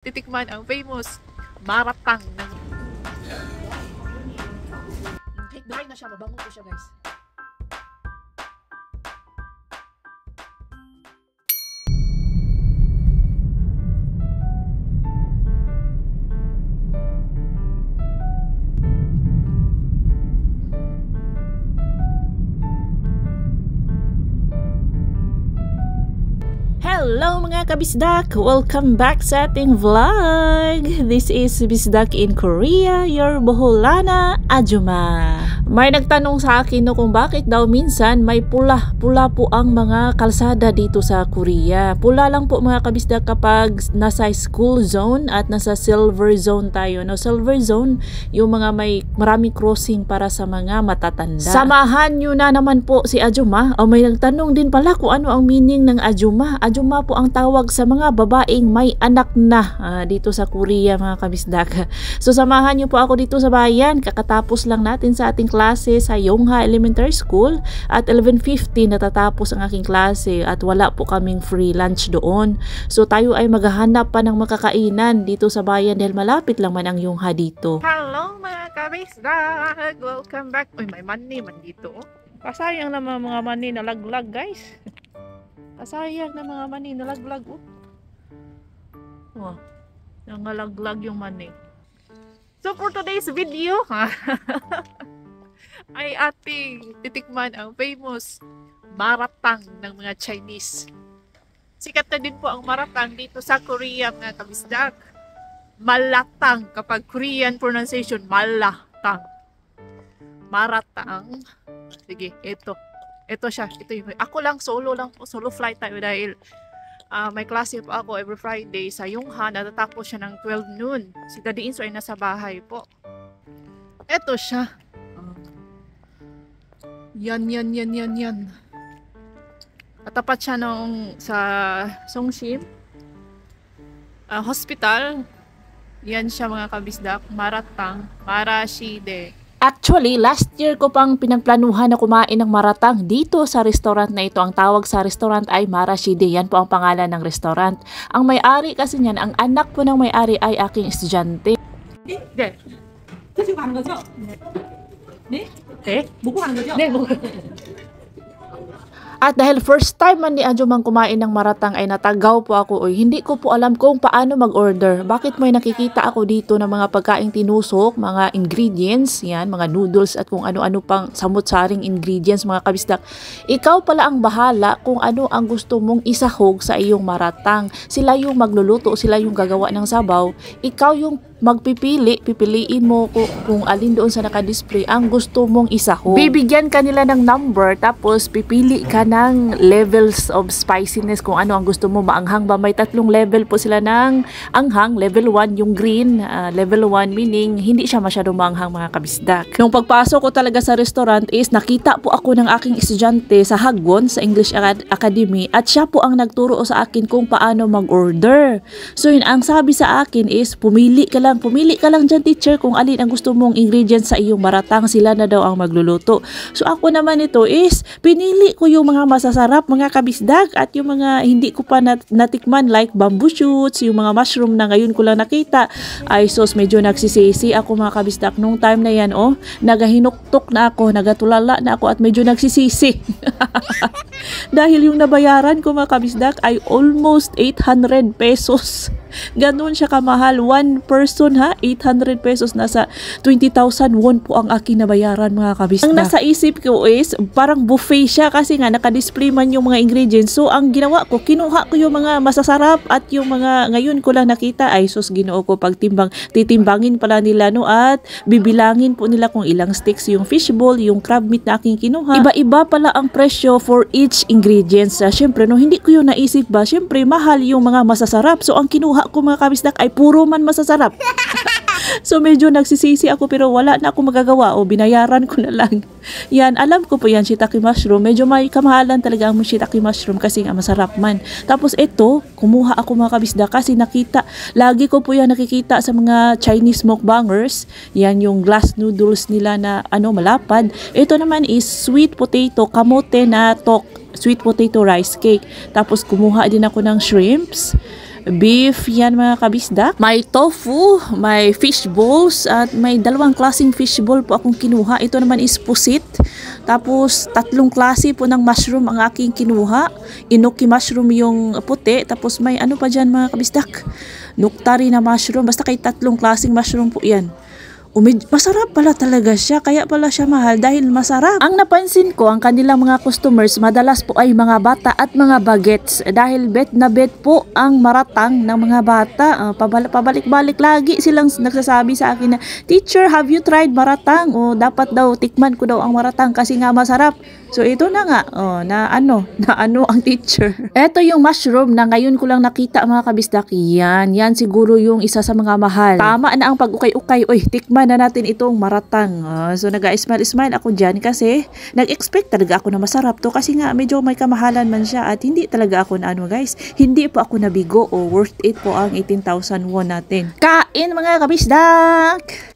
titikman ang famous maratang ng... Kahit dry na siya, mabango po siya guys. Hello mga kabisdak! Welcome back sa ating vlog! This is Bisdak in Korea, your Boholana Ajuma. May nagtanong sa akin no kung bakit daw minsan may pula po ang mga kalsada dito sa Korea. Pula lang po mga kabisdak kapag nasa school zone at nasa silver zone tayo. No? Silver zone, yung mga may maraming crossing para sa mga matatanda. Samahan nyo na naman po si Ajuma. O may nagtanong din pala kung ano ang meaning ng Ajuma. Ajuma po ang tawag sa mga babaeng may anak na dito sa Korea mga kabisdak. So samahan nyo po ako dito sa bayan. Kakatapos lang natin sa ating klase sa Yongha Elementary School at 11:50 natatapos ang aking klase at wala po kaming free lunch doon. So tayo ay maghahanap pa ng makakainan dito sa bayan dahil malapit lang man ang Yongha dito. Hello mga kabisdak! Welcome back! Uy, may mani man dito. Pasayang na mga mani na laglag guys. Pasayang na mga mani na laglag. Oh, nangalaglag yung mani. So for today's video, ay ating titikman ang famous maratang ng mga Chinese. Sikat na din po ang maratang dito sa Korea mga kabisdak. Malatang kapag Korean pronunciation, malatang. Maratang. Sige, ito. Ito siya. Ito yung, ako lang, solo flight tayo dahil may klase po ako every Friday sa Yongha. Natatapos siya ng 12 noon. Si Daddy Inso ay nasa bahay po. Ito siya. Yan. Katapat siya sa Songshim Hospital. Yan siya mga kabisdak. Maratang. Marashide. Actually, last year ko pang pinagplanuhan na kumain ng maratang dito sa restaurant na ito. Ang tawag sa restaurant ay Marashide. Yan po ang pangalan ng restaurant. Ang may-ari kasi niyan, ang anak po ng may-ari ay aking estudyante. 네. 드시고 가는 거죠? 네? 네? 먹고 가는 거죠? 네, 뭐. At dahil first time man ni Ajumang kumain ng maratang ay natagaw po ako. Hindi ko po alam kung paano mag-order. Bakit may nakikita ako dito ng mga pagkaing tinusok, mga ingredients, yan, mga noodles at kung ano-ano pang samut-saring ingredients mga kabisdak. Ikaw pala ang bahala kung ano ang gusto mong isahog sa iyong maratang. Sila yung magluluto, sila yung gagawa ng sabaw. Ikaw yung pipiliin mo kung alin doon sa nakadisplay ang gusto mong isahog. Bibigyan ka nila ng number tapos pipili ka ng levels of spiciness kung ano ang gusto mo. Maanghang ba? May 3 level po sila ng anghang. Level 1 yung green. Level 1 meaning hindi siya masyadong maanghang mga kabisdak. Nung pagpasok ko talaga sa restaurant is nakita po ako ng aking estudyante sa Hagwon sa English Academy at siya po ang nagturo sa akin kung paano mag-order. So yun, ang sabi sa akin is pumili ka lang dyan teacher kung alin ang gusto mong ingredients sa iyong maratang, sila na daw ang magluluto. So ako naman ito is pinili ko yung mga masasarap mga kabisdak at yung mga hindi ko pa natikman like bamboo shoots, yung mga mushroom na ngayon ko lang nakita. Ay sos, medyo nagsisisi ako mga kabisdak nung time na yan. Nagahinuktok na ako, nagatulala na ako at medyo nagsisisi. Dahil yung nabayaran ko mga kabisdak ay almost 800 pesos. Ganun siya kamahal. One person 800 pesos. Nasa 20,000 won po ang aking nabayaran mga kabisdak. Ang nasa isip ko is parang buffet siya kasi nga nakadisplay man yung mga ingredients. So ang ginawa ko, kinuha ko yung mga masasarap at yung mga ngayon ko lang nakita ay sus ginoo ko pagtimbang. Titimbangin pala nila at bibilangin po nila kung ilang sticks yung fishball, yung crab meat na aking kinuha. Iba-iba pala ang presyo for each ingredients. Siyempre, hindi ko yung naisip ba? Siyempre, mahal yung mga masasarap. So ang kinuha ko mga kabisdak ay puro man masasarap. So medyo nagsisisi ako pero wala na ako magagawa binayaran ko na lang. Yan, alam ko po yan, shiitake mushroom. Medyo may kamahalan talaga ang shiitake mushroom kasi nga masarap man. Tapos ito, kumuha ako mga kabisdak kasi lagi ko po yan nakikita sa mga Chinese mukbangers. Yan yung glass noodles nila na malapad. Ito naman is sweet potato, kamote na tok, sweet potato rice cake. Tapos kumuha din ako ng shrimps. beef, yan mga kabisdak. May tofu, may fish balls, at may dalawang klaseng fish ball po akong kinuha. Ito naman is pusit. Tapos 3 klase po ng mushroom ang aking kinuha. Inoki mushroom yung puti. Tapos may ano pa dyan mga kabisdak? Nuktari na mushroom. Basta kay 3 klaseng mushroom po yan. Masarap pala talaga siya, kaya pala siya mahal dahil masarap. Ang napansin ko, ang kanilang mga customers madalas po ay mga bata at mga bagets dahil bet na bet po ang maratang ng mga bata. Pabalik-balik lagi silang nagsasabi sa akin na, "Teacher, have you tried maratang?" O dapat daw tikman ko daw ang maratang kasi nga masarap. So ito na nga, na ano ang teacher. Ito yung mushroom na ngayon ko lang nakita mga kabisdak. Yan siguro yung isa sa mga mahal. Tama na ang pag-ukay-ukay. Oy, tikman na natin itong maratang. So nag-smile ako dyan kasi nag-expect talaga ako na masarap to kasi nga medyo may kamahalan man siya at hindi talaga ako na guys. Hindi po ako nabigo o worth it po ang 18,000 won natin. Kain mga kabisdak!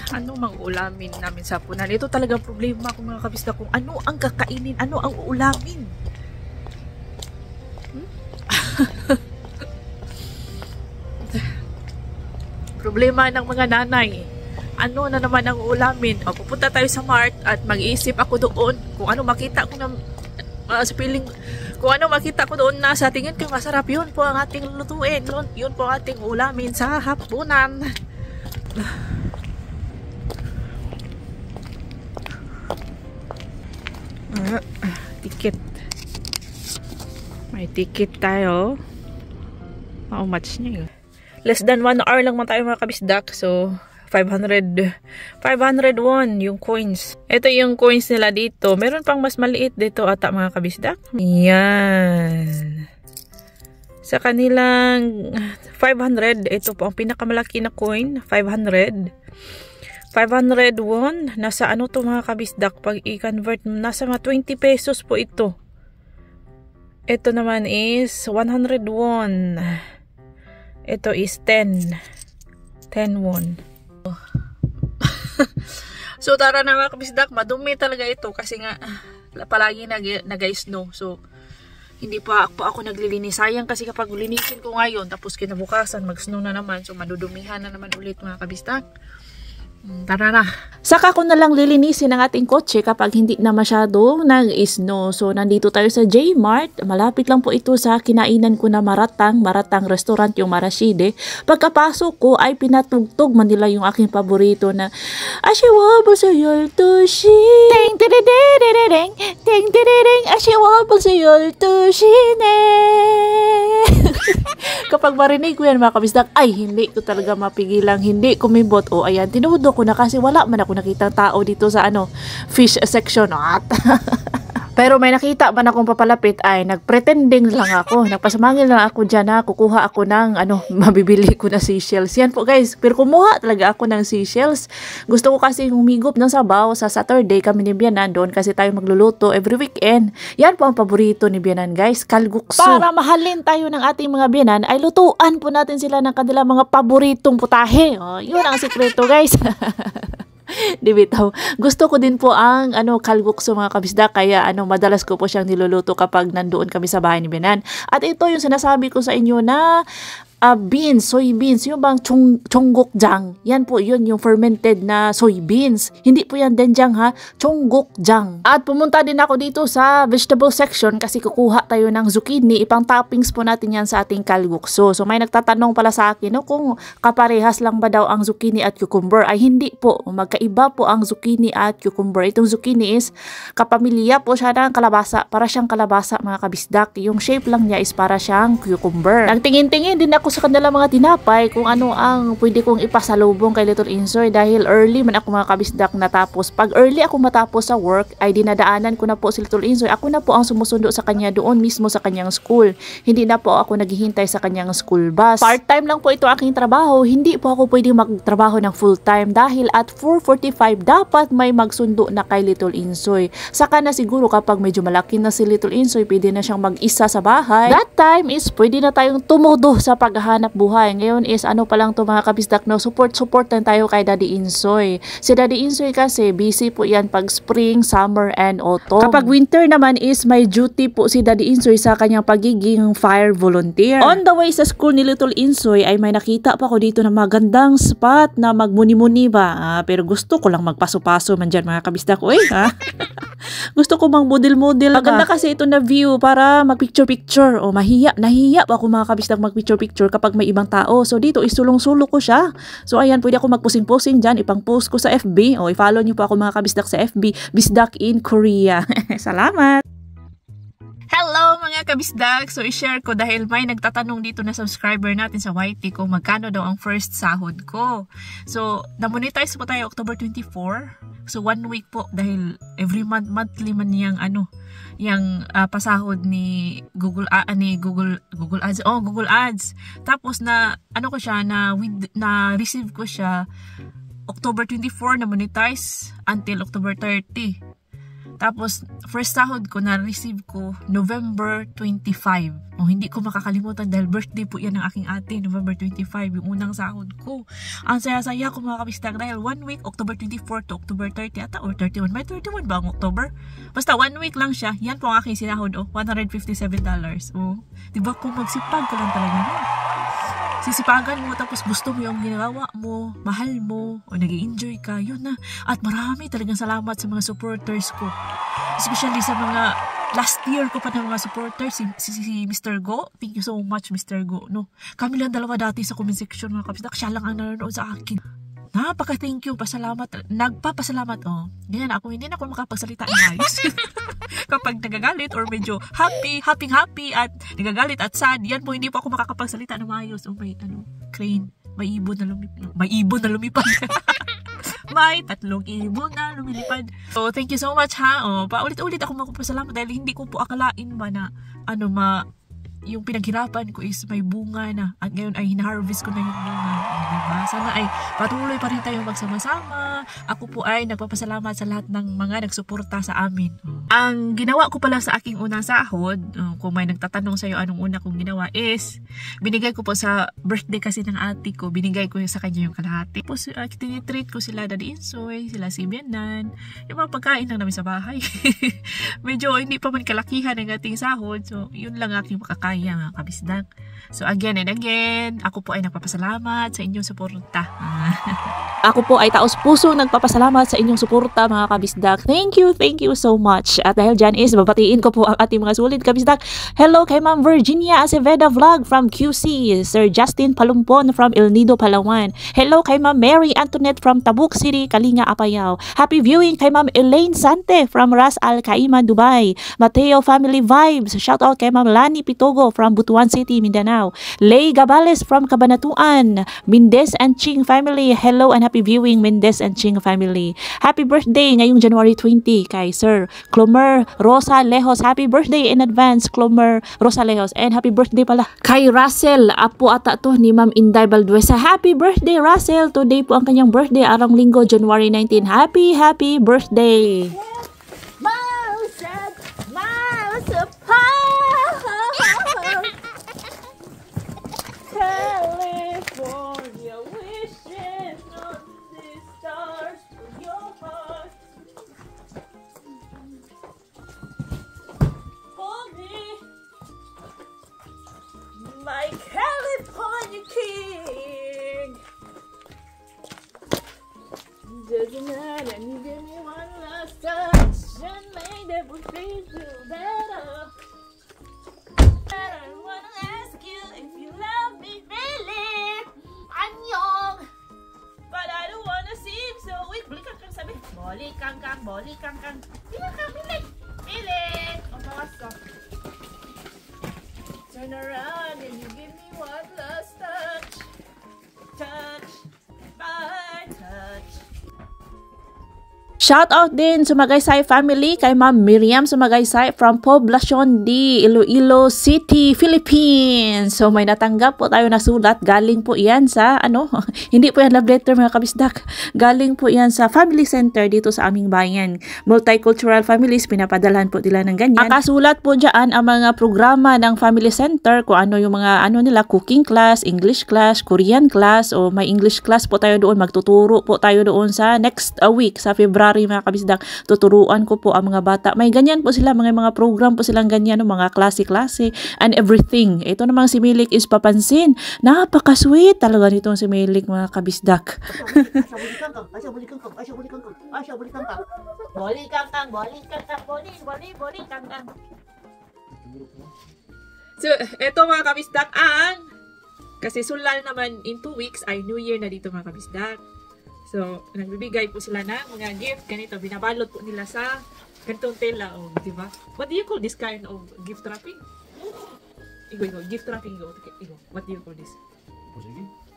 Ano mang ulamin namin sa punan? Ito talaga problema ko mga kabisdak kung ano ang kakainin, ano ang uulamin. Problema ng mga nanay. Ano na naman ang ulamin? O, pupunta tayo sa Mart at mag-iisip ako doon kung ano makita ko na sa piling, kung ano makita ko doon na sa tingin ko masarap, yun po ang ating lutuin. Yun po ang ating ulamin sa hapunan. Ticket. May ticket tayo. How much niya yun? Less than 1 hour lang man tayo mga kabisdak. So, 500 won yung coins. Ito yung coins nila dito. Meron pang mas maliit dito ata mga kabisdak. Yan. Sa kanilang 500, ito po ang pinakamalaki na coin. 500 won. Nasa ano to mga kabisdak? Pag i-convert, nasa mga 20 pesos po ito. Ito naman is 100 won. Ito is 10 won. So tara na mga kabisdak, madumi talaga ito kasi nga palagi nag-snow. So hindi pa ako naglilinis. Sayang kasi kapag linisin ko ngayon tapos kinabukasan mag-snow na naman, so madudumihan na naman ulit mga kabisdak. Tara na. Saka ko na lang lilinisin ang ating kotse kapag hindi na masyado nag-snow. So, nandito tayo sa J-Mart. Malapit lang po ito sa kinainan ko na Maratang restaurant, yung Marashide. Pagkapasok ko ay pinatugtog man nila yung aking paborito na Ashiwabo sa yoltushi. Ting tirididididing. Ting tirididing. Ashiwabo sa yoltushi ne. Kapag marinig ko yan mga kabisdak, ay hindi ko talaga mapigilang, hindi kumibot. O ayan, tinudo ko na kasi wala man ako nakitang tao dito sa fish section. At pero may nakita man akong papalapit ay nagpretending lang ako. Nagpasamangil lang ako dyan na kukuha ako ng mabibili ko na seashells. Yan po guys. Pero kumuha talaga ako ng seashells. Gusto ko kasi humigop ng sabaw sa Saturday kami ni Bianan doon kasi tayo magluluto every weekend. Yan po ang paborito ni Bianan guys. Kalgukso. Para mahalin tayo ng ating mga Bianan ay lutuan po natin sila ng kanilang mga paboritong putahe. Oh, yun ang sekreto guys. Di bitaw. Gusto ko din po ang kalgukso mga kabisda kaya madalas ko po siyang niluluto kapag nandoon kami sa bahay ni Bianan. At ito yung sinasabi ko sa inyo na beans, soybeans, yung bang chonggokjang. Yan po yun, yung fermented na soybeans. Hindi po yan denjang ha, chonggokjang. At pumunta din ako dito sa vegetable section kasi kukuha tayo ng zucchini. Ipang toppings po natin yan sa ating kalgukso. So may nagtatanong pala sa akin kung kaparehas lang ba daw ang zucchini at cucumber. Ay hindi po, magkaiba po ang zucchini at cucumber. Itong zucchini is kapamilya po siya ng kalabasa. Para siyang kalabasa mga kabisdak. Yung shape lang niya is para siyang cucumber. Nagtingin-tingin din ako sa kanila mga tinapay kung ano ang pwede kong ipasalubong kay Little Insoy dahil early man ako mga kabisdak natapos. Pag early ako matapos sa work ay dinadaanan ko na po si Little Insoy. Ako na po ang sumusundo sa kanya doon mismo sa kanyang school. Hindi na po ako naghihintay sa kanyang school bus. Part-time lang po ito aking trabaho. Hindi po ako pwedeng magtrabaho ng full-time dahil at 4:45 dapat may magsundo na kay Little Insoy. Saka na siguro kapag medyo malaki na si Little Insoy pwede na siyang mag-isa sa bahay. That time is pwede na tayong tumudo sa paghahanap buhay. Ngayon is pa lang to mga kabisdak support lang tayo kay Daddy Insoy. Si Daddy Insoy kasi busy po yan pag spring, summer, and autumn. Kapag winter naman is may duty po si Daddy Insoy sa kanyang pagiging fire volunteer. On the way sa school ni Little Insoy ay may nakita pa ko dito na magandang spot na magmuni-muni ba. Pero gusto ko lang magpaso-paso man dyan mga kabisdak. Uy, gusto ko bang model-model. Maganda kasi ito na view para mag-picture-picture. O nahiya pa ako mga kabisdak mag-picture-picture kapag may ibang tao. So dito isulong-sulo ko siya. So ayan, pwede ako magpusing-pusing dyan. Ipang-post ko sa FB. O i-follow nyo po ako mga kabisdak sa FB. Bisdak in Korea. Salamat! Hello mga kabisdak! So i-share ko dahil may nagtatanong dito na subscriber natin sa YT kung magkano daw ang first sahod ko. So na-monetize po tayo October 24. So 1 week po dahil every monthly man yung yung pasahod ni Google Ads. Oh, Google Ads. Tapos na ko siya na receive ko siya October 24 na monetize until October 30. Tapos, first sahod ko na-receive ko November 25. Hindi ko makakalimutan dahil birthday po yan ng aking ate, November 25, yung unang sahod ko. Ang saya-saya ko mga kabistak dahil 1 week, October 24 to October 30 ata or 31. May 31 ba ang October? Basta 1 week lang siya. Yan po ang aking sinahod, $157. Diba kung magsipag ka lang talaga na? Sisipagan mo tapos gusto mo yung ginagawa mo, mahal mo, o nag-i-enjoy ka, yun na. At marami talagang salamat sa mga supporters ko. Especially sa mga last year ko pa ng mga supporters, si Mr. Go. Thank you so much, Mr. Go. No? Kami lang dalawa dati sa comment section mga kabisdak. Siya lang ang nanonood sa akin. Napaka-thank you, pasalamat, nagpapasalamat. Ganyan ako, hindi na ako makapagsalita ng ayos. Kapag nagagalit or medyo happy at nagagalit at sad, yan po, hindi po ako makakapagsalita ng ayos. May crane, may ibon na lumipad. May 3 ibon na lumilipad. So, thank you so much ha. Paulit-ulit ako magpapasalamat dahil hindi ko po akalain ba na yung pinaghirapan ko is may bunga na at ngayon ay hina-harvest ko na yung bunga. Diba? Sana ay patuloy pa rin tayong magsama-sama. Ako po ay nagpapasalamat sa lahat ng mga nagsuporta sa amin. Ang ginawa ko pala sa aking unang sahod, kung may nagtatanong sa'yo anong una kong ginawa is, binigay ko po sa birthday kasi ng ate ko, binigay ko sa kanya yung kalahati. Tapos tinitreat ko sila Daddy Insoy, sila si Bianan, yung mga pagkain lang namin sa bahay. Medyo hindi pa man kalakihan ng ating sahod, so yun lang aking makakaya mga kabisdak. So again and again, ako po ay nagpapasalamat sa inyong suporta. Ako po ay taos-puso nagpapasalamat sa inyong suporta mga kabisdak. Thank you so much. At dahil dyan is, babatiin ko po ang ating mga sulit kabisdak. Hello kay Ma'am Virginia Aceveda Vlog from QC. Sir Justin Palumpon from El Nido, Palawan. Hello kay Ma'am Mary Antoinette from Tabuk City, Kalinga, Apayao. Happy viewing kay Ma'am Elaine Sante from Ras Al Khaimah, Dubai. Mateo Family Vibes. Shout out kay Ma'am Lani Pitogo Sogo from Butuan City, Mindanao. Lay Gabales from Cabanatuan. Mendez and Ching family. Hello and happy viewing, Mendez and Ching family. Happy birthday ngayong January 20 kay Sir Clomer Rosa Lejos. Happy birthday in advance, Clomer Rosa Lejos. And happy birthday pala kay Russell. Apo ata to ni Ma'am Inday Balduesa. Happy birthday, Russell. Today po ang kanyang birthday, arang linggo, January 19. Happy birthday. Mouse apart. California wishing on the stars for your heart. For me, my California king. Doesn't matter, you give me one last touch and made everything feel better. And I wanna ask you if you love me really. I'm young, but I don't wanna seem so weak. Boli kang sabi. Boli kang. Bili kang, bili. Ang bawas ko. Turn around and you give me one last touch. Touch by touch. Shout out din Sumagaysay family kay Ma'am Miriam Sumagaysay from Poblacion D, Iloilo City, Philippines. So may natanggap po tayo na sulat. Galing po yan sa hindi po yan love letter mga kabisdak. Galing po yan sa family center dito sa aming bayan. Multicultural families, pinapadalhan po nila ng ganyan. Nakasulat po dyan ang mga programa ng family center, kung ano yung mga nila, cooking class, English class, Korean class, o may English class po tayo doon. Magtuturo po tayo doon sa next week sa February mga kabisdak. Tuturuan ko po ang mga bata. May ganyan po sila, mga program po silang ganyan, mga klase-klase and everything. Ito namang si Milik is papansin. Napaka-sweet talaga nitong si Milik mga kabisdak. So, ito mga kabisdak kasi sulal naman in 2 weeks ay New Year na dito mga kabisdak. So, nagbibigay po sila ng mga gift. Ganito, binabalot po nila sa ganitong tela. Oh, di ba? What do you call this kind of gift wrapping? Gift wrapping. What do you call this?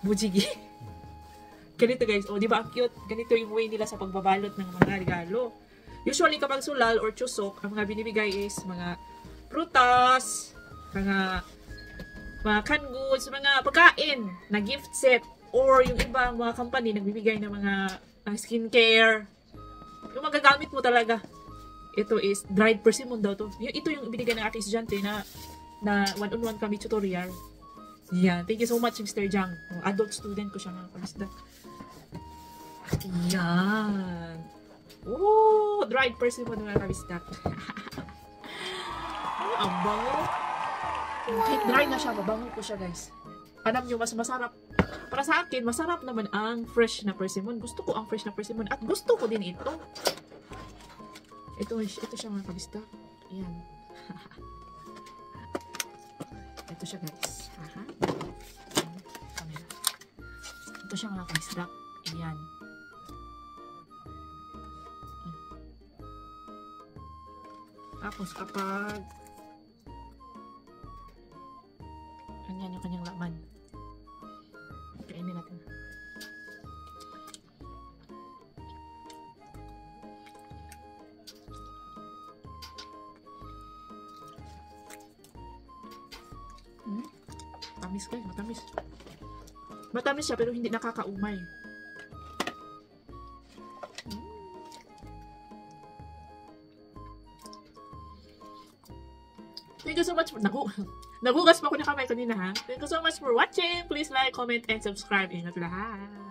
Bujigi. Ganito guys. Oh, di ba? Ang cute. Ganito yung way nila sa pagbabalot ng mga regalo. Usually, kapag sulal or chusok, ang mga binibigay is mga prutas, mga canned goods, mga pagkain na gift set. Or yung ibang mga company nagbibigay ng mga skincare. Yung magagamit mo talaga. Ito is dried persimmon daw to. Ito yung binigay ng ating estudyante na one-on-one kami tutorial. Yan. Thank you so much, Mr. Jang. Adult student ko siya mga kabisda. Yan. Oh, dried persimmon mga kabisda. Ang bango. Kahit dry na siya, mabango po siya guys. Alam nyo, mas masarap. Para sa akin, masarap naman ang fresh na persimmon. Gusto ko ang fresh na persimmon. At gusto ko din ito. Ito siya mga kabisdak. Ayan. Ito siya guys. Camera. Ito siya mga kabisdak. Ayan. Tapos kapag ganyan yung kanyang laman. Kainin natin. Matamis guys, matamis. Matamis siya pero hindi nakakaumay. Thank you so much for nagugas pa ako ng kamay kanina ha. Thank you so much for watching. Please like, comment, and subscribe. Ingat lahat.